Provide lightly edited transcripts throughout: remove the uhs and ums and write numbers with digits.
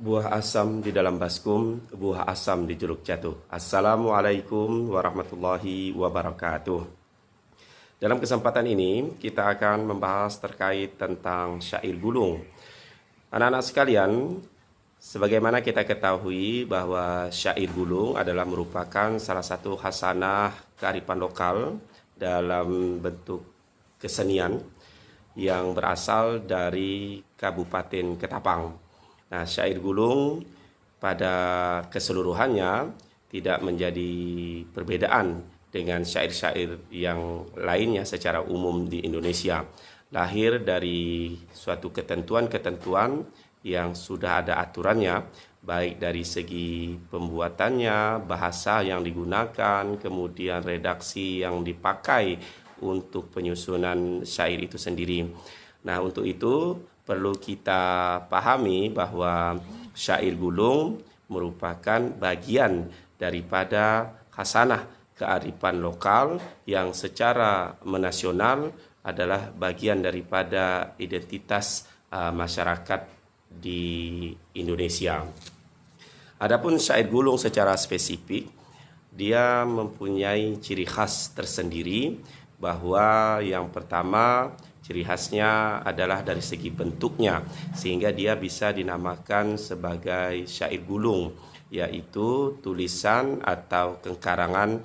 Buah asam di dalam baskom, buah asam di Jeluk Jatuh. Assalamualaikum warahmatullahi wabarakatuh. Dalam kesempatan ini, kita akan membahas terkait tentang syair gulung. Anak-anak sekalian, sebagaimana kita ketahui bahwa syair gulung adalah merupakan salah satu khasanah kearifan lokal dalam bentuk kesenian yang berasal dari Kabupaten Ketapang. Nah, syair gulung pada keseluruhannya tidak menjadi perbedaan dengan syair-syair yang lainnya secara umum di Indonesia. Lahir dari suatu ketentuan-ketentuan yang sudah ada aturannya, baik dari segi pembuatannya, bahasa yang digunakan, kemudian redaksi yang dipakai untuk penyusunan syair itu sendiri. Nah, untuk itu perlu kita pahami bahwa syair gulung merupakan bagian daripada khasanah kearifan lokal yang secara menasional adalah bagian daripada identitas masyarakat di Indonesia. Adapun syair gulung secara spesifik, dia mempunyai ciri khas tersendiri, bahwa yang pertama ciri khasnya adalah dari segi bentuknya, sehingga dia bisa dinamakan sebagai syair gulung, yaitu tulisan atau kekarangan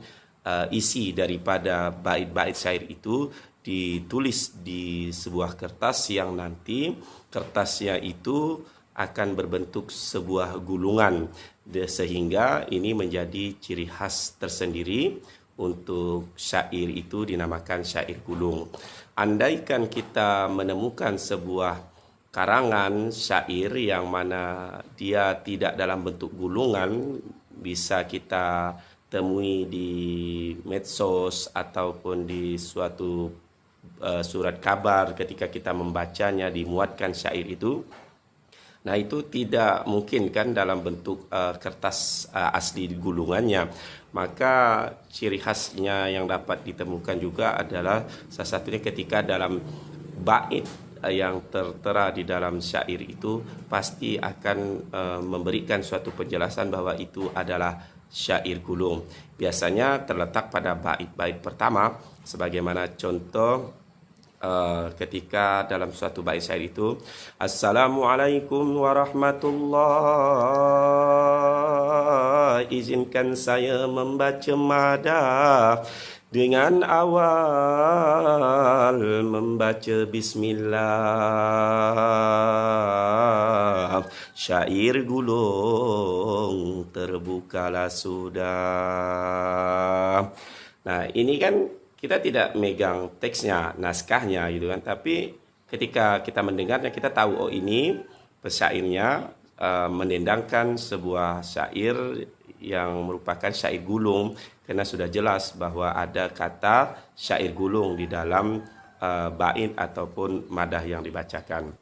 isi daripada bait-bait syair itu ditulis di sebuah kertas yang nanti kertasnya itu akan berbentuk sebuah gulungan, sehingga ini menjadi ciri khas tersendiri untuk syair itu dinamakan syair gulung. Andaikan kita menemukan sebuah karangan syair yang mana dia tidak dalam bentuk gulungan, bisa kita temui di medsos ataupun di suatu surat kabar ketika kita membacanya dimuatkan syair itu. Nah, itu tidak mungkin kan dalam bentuk kertas asli gulungannya. Maka ciri khasnya yang dapat ditemukan juga adalah salah satunya ketika dalam bait yang tertera di dalam syair itu pasti akan memberikan suatu penjelasan bahwa itu adalah syair gulung. Biasanya terletak pada bait-bait pertama, sebagaimana contoh ketika dalam suatu bait syair itu, Assalamualaikum warahmatullahi, izinkan saya membaca madah dengan awal membaca bismillah. Syair gulung terbukalah sudah. Nah, ini kan kita tidak megang teksnya, naskahnya gitu kan, tapi ketika kita mendengarnya kita tahu, oh ini pesyairnya mendendangkan sebuah syair yang merupakan syair gulung, karena sudah jelas bahwa ada kata syair gulung di dalam bait ataupun madah yang dibacakan.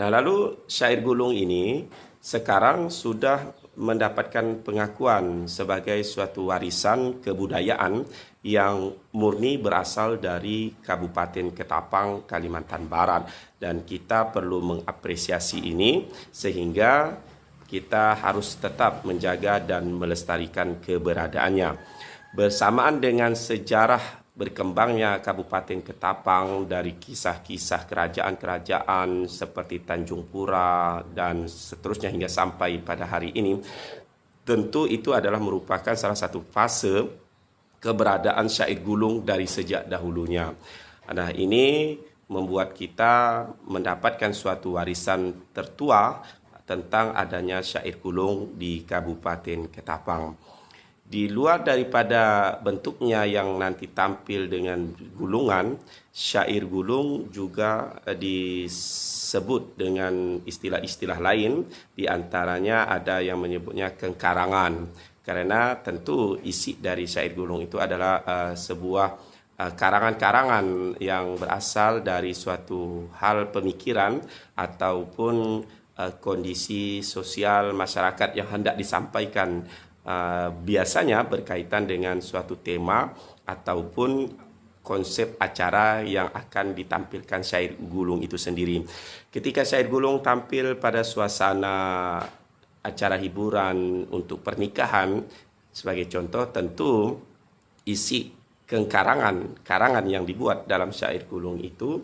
Nah, lalu syair gulung ini sekarang sudah mendapatkan pengakuan sebagai suatu warisan kebudayaan yang murni berasal dari Kabupaten Ketapang, Kalimantan Barat. Dan kita perlu mengapresiasi ini, sehingga kita harus tetap menjaga dan melestarikan keberadaannya. Bersamaan dengan sejarah berkembangnya Kabupaten Ketapang dari kisah-kisah kerajaan-kerajaan seperti Tanjung Pura dan seterusnya hingga sampai pada hari ini, tentu itu adalah merupakan salah satu fase keberadaan syair gulung dari sejak dahulunya. Nah, ini membuat kita mendapatkan suatu warisan tertua tentang adanya syair gulung di Kabupaten Ketapang. Di luar daripada bentuknya yang nanti tampil dengan gulungan, syair gulung juga disebut dengan istilah-istilah lain. Di antaranya ada yang menyebutnya kengkarangan, karena tentu isi dari syair gulung itu adalah sebuah karangan-karangan yang berasal dari suatu hal pemikiran ataupun kondisi sosial masyarakat yang hendak disampaikan. Biasanya berkaitan dengan suatu tema ataupun konsep acara yang akan ditampilkan syair gulung itu sendiri. Ketika syair gulung tampil pada suasana acara hiburan untuk pernikahan, sebagai contoh tentu isi karangan yang dibuat dalam syair gulung itu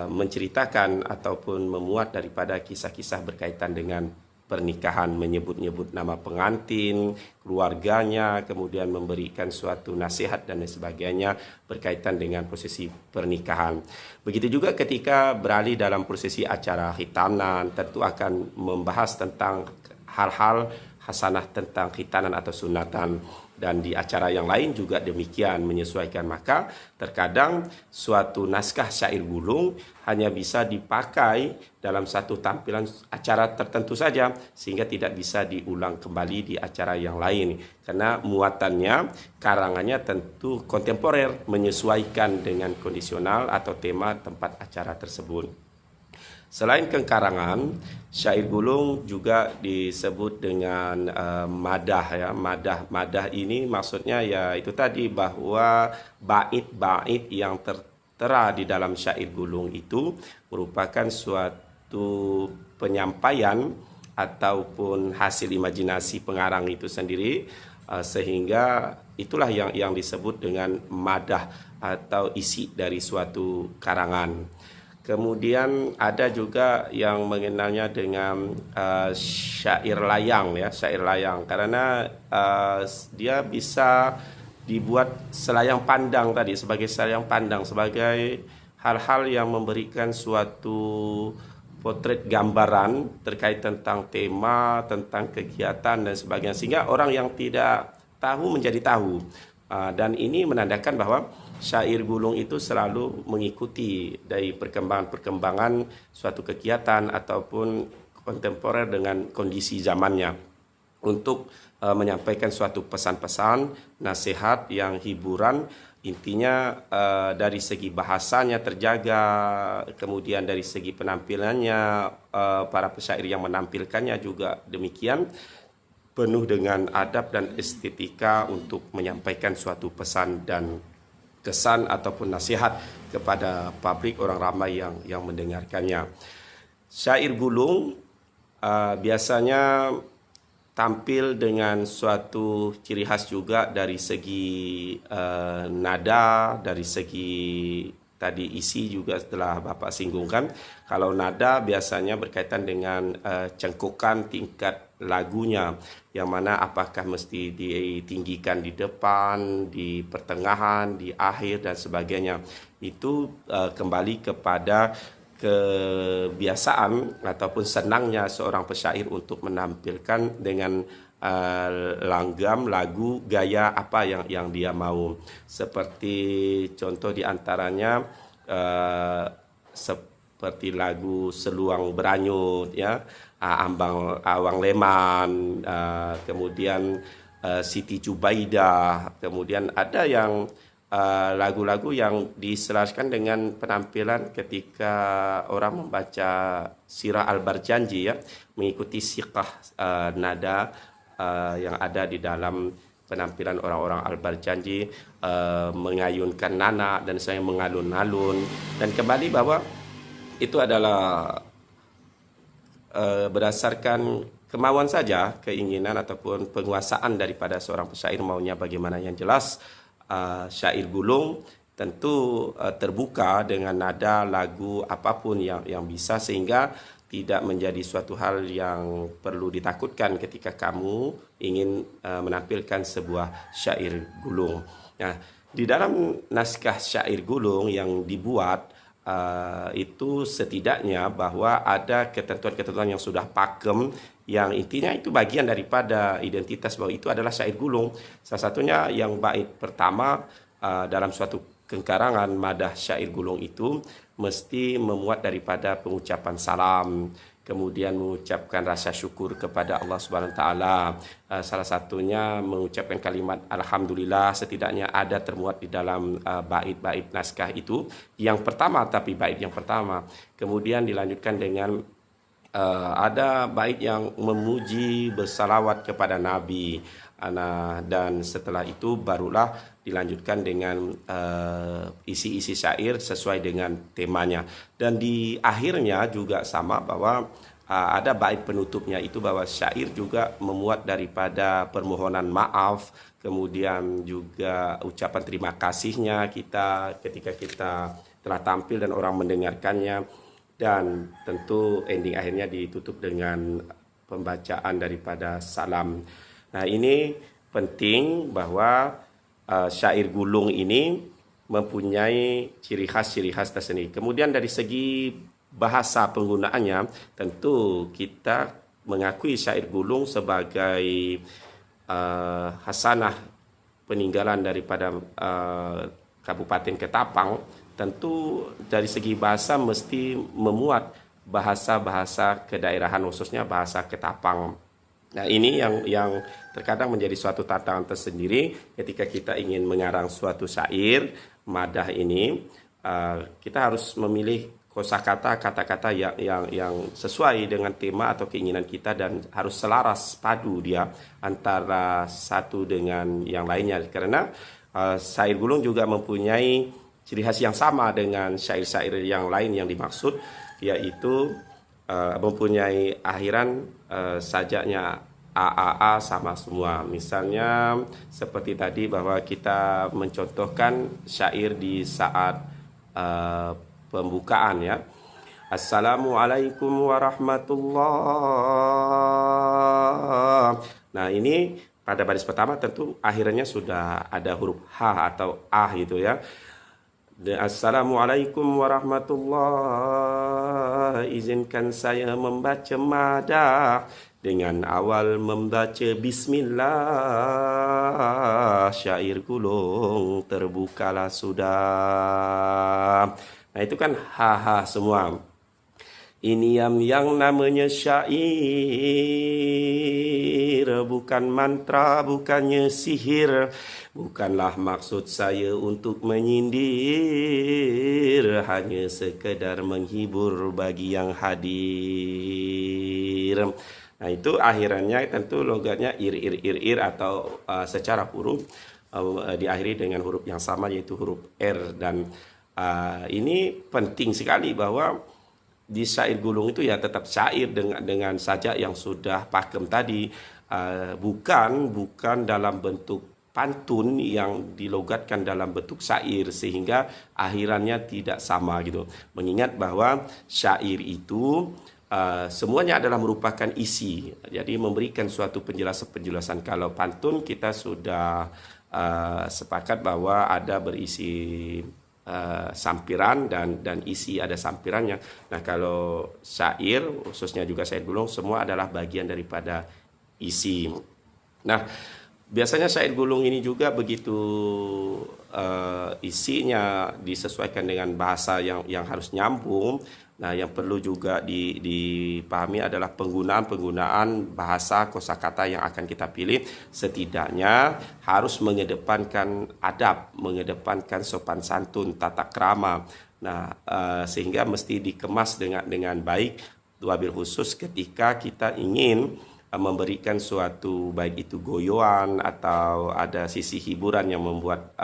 menceritakan ataupun memuat daripada kisah-kisah berkaitan dengan pernikahan, menyebut-nyebut nama pengantin, keluarganya, kemudian memberikan suatu nasihat dan sebagainya berkaitan dengan prosesi pernikahan. Begitu juga ketika beralih dalam prosesi acara khitanan, tentu akan membahas tentang hal-hal hasanah tentang khitanan atau sunatan. Dan di acara yang lain juga demikian, menyesuaikan. Maka terkadang suatu naskah syair gulung hanya bisa dipakai dalam satu tampilan acara tertentu saja, sehingga tidak bisa diulang kembali di acara yang lain, karena muatannya, karangannya tentu kontemporer, menyesuaikan dengan kondisional atau tema tempat acara tersebut. Selain kekarangan, syair gulung juga disebut dengan madah ya. Madah ini maksudnya ya itu tadi, bahwa bait-bait yang tertera di dalam syair gulung itu merupakan suatu penyampaian ataupun hasil imajinasi pengarang itu sendiri, sehingga itulah yang disebut dengan madah atau isi dari suatu karangan. Kemudian ada juga yang mengenalnya dengan syair layang ya, syair layang, karena dia bisa dibuat selayang pandang tadi, sebagai selayang pandang, sebagai hal-hal yang memberikan suatu potret gambaran terkait tentang tema, tentang kegiatan dan sebagainya, sehingga orang yang tidak tahu menjadi tahu. Dan ini menandakan bahwa syair gulung itu selalu mengikuti dari perkembangan suatu kegiatan ataupun kontemporer dengan kondisi zamannya, untuk menyampaikan suatu pesan-pesan, nasihat yang hiburan. Intinya dari segi bahasanya terjaga, kemudian dari segi penampilannya, para penyair yang menampilkannya juga demikian, penuh dengan adab dan estetika untuk menyampaikan suatu pesan dan kesan ataupun nasihat kepada publik, orang ramai yang mendengarkannya. Syair gulung biasanya tampil dengan suatu ciri khas juga dari segi nada, dari segi tadi isi juga telah Bapak singgungkan. Kalau nada biasanya berkaitan dengan cengkukan tingkat lagunya, yang mana apakah mesti ditinggikan di depan, di pertengahan, di akhir dan sebagainya. Itu kembali kepada kebiasaan ataupun senangnya seorang penyair untuk menampilkan dengan langgam lagu gaya apa yang dia mau. Seperti contoh diantaranya seperti lagu Seluang Beranyut ya, Awang Leman, kemudian Siti Jubaidah, kemudian ada yang lagu-lagu yang diselaraskan dengan penampilan ketika orang membaca Sirah Al-Barjanji ya, mengikuti siqah nada yang ada di dalam penampilan orang-orang Al-Barjanji, mengayunkan nana dan saya mengalun-alun. Dan kembali bahwa itu adalah berdasarkan kemauan saja, keinginan ataupun penguasaan daripada seorang penyair maunya bagaimana. Yang jelas syair gulung tentu terbuka dengan nada lagu apapun yang bisa, sehingga tidak menjadi suatu hal yang perlu ditakutkan ketika kamu ingin menampilkan sebuah syair gulung. Nah, di dalam naskah syair gulung yang dibuat itu setidaknya bahwa ada ketentuan-ketentuan yang sudah pakem, yang intinya itu bagian daripada identitas bahwa itu adalah syair gulung. Salah satunya yang bait pertama dalam suatu kekarangan madah syair gulung itu mesti memuat daripada pengucapan salam, kemudian mengucapkan rasa syukur kepada Allah Subhanahu wa taala. Salah satunya mengucapkan kalimat alhamdulillah, setidaknya ada termuat di dalam bait-bait naskah itu. Yang pertama, tapi bait yang pertama. Kemudian dilanjutkan dengan ada bait yang memuji bersalawat kepada Nabi. Dan setelah itu barulah dilanjutkan dengan isi-isi syair sesuai dengan temanya. Dan di akhirnya juga sama, bahwa ada bait penutupnya itu bahwa syair juga memuat daripada permohonan maaf, kemudian juga ucapan terima kasihnya kita ketika kita telah tampil dan orang mendengarkannya, dan tentu ending akhirnya ditutup dengan pembacaan daripada salam. Nah, ini penting bahwa syair gulung ini mempunyai ciri khas tersendiri. Kemudian dari segi bahasa penggunaannya, tentu kita mengakui syair gulung sebagai hasanah peninggalan daripada Kabupaten Ketapang. Tentu dari segi bahasa mesti memuat bahasa-bahasa kedaerahan, khususnya bahasa Ketapang. Nah, ini yang terkadang menjadi suatu tantangan tersendiri ketika kita ingin mengarang suatu syair madah ini. Kita harus memilih kosakata, kata-kata yang sesuai dengan tema atau keinginan kita, dan harus selaras padu dia antara satu dengan yang lainnya. Karena syair gulung juga mempunyai ciri khas yang sama dengan syair-syair yang lain yang dimaksud, yaitu mempunyai akhiran sajaknya AAA sama semua. Misalnya seperti tadi bahwa kita mencontohkan syair di saat pembukaan ya. Assalamualaikum warahmatullah. Nah, ini pada baris pertama tentu akhirnya sudah ada huruf H atau A gitu ya. Assalamualaikum warahmatullah. Izinkan saya membaca madah dengan awal membaca bismillah. Syair gulung terbukalah sudah. Nah, itu kan haha semua. Ini yang namanya syair, bukan mantra, bukannya sihir. Bukanlah maksud saya untuk menyindir, hanya sekedar menghibur bagi yang hadir. Nah, itu akhirannya tentu logatnya ir atau secara huruf diakhiri dengan huruf yang sama, yaitu huruf R. Dan ini penting sekali bahwa di syair gulung itu ya tetap syair dengan sajak yang sudah pakem tadi, bukan dalam bentuk pantun yang dilogatkan dalam bentuk syair sehingga akhirannya tidak sama gitu. Mengingat bahwa syair itu semuanya adalah merupakan isi, jadi memberikan suatu penjelasan. Kalau pantun kita sudah sepakat bahwa ada berisi sampiran dan isi ada sampirannya. Nah, kalau syair, khususnya juga syair gulung, semua adalah bagian daripada isi. Nah, biasanya syair gulung ini juga begitu isinya disesuaikan dengan bahasa yang harus nyambung. Nah, yang perlu juga dipahami adalah penggunaan bahasa kosakata yang akan kita pilih. Setidaknya harus mengedepankan adab, mengedepankan sopan santun, tata krama. Nah, sehingga mesti dikemas dengan baik, wabil khusus ketika kita ingin memberikan suatu, baik itu goyoan atau ada sisi hiburan yang membuat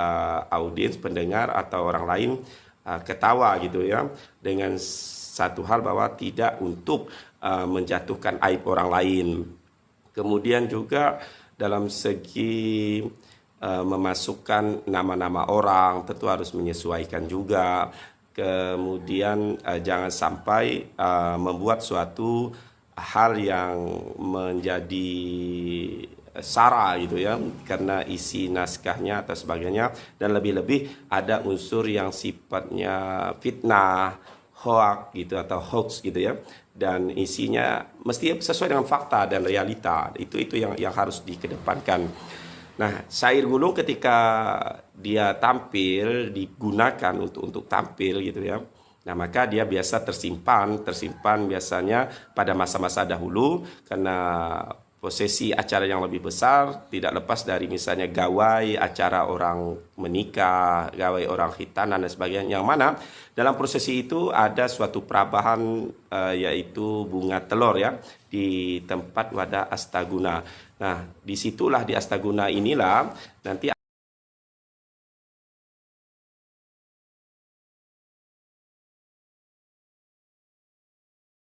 audiens, pendengar atau orang lain ketawa gitu ya, dengan satu hal bahwa tidak untuk menjatuhkan aib orang lain. Kemudian juga dalam segi memasukkan nama-nama orang tentu harus menyesuaikan juga. Kemudian jangan sampai membuat suatu hal yang menjadi sara gitu ya, karena isi naskahnya atau sebagainya, dan lebih-lebih ada unsur yang sifatnya fitnah, hoax gitu atau hoax gitu ya, dan isinya mesti sesuai dengan fakta dan realita. Itu yang harus dikedepankan. Nah, syair gulung ketika dia tampil, digunakan untuk tampil gitu ya. Nah, maka dia biasa tersimpan biasanya pada masa-masa dahulu, karena prosesi acara yang lebih besar tidak lepas dari misalnya gawai acara orang menikah, gawai orang khitanan dan sebagainya, yang mana dalam prosesi itu ada suatu perabahan yaitu bunga telur ya di tempat wadah Astaguna. Nah, disitulah di Astaguna inilah nanti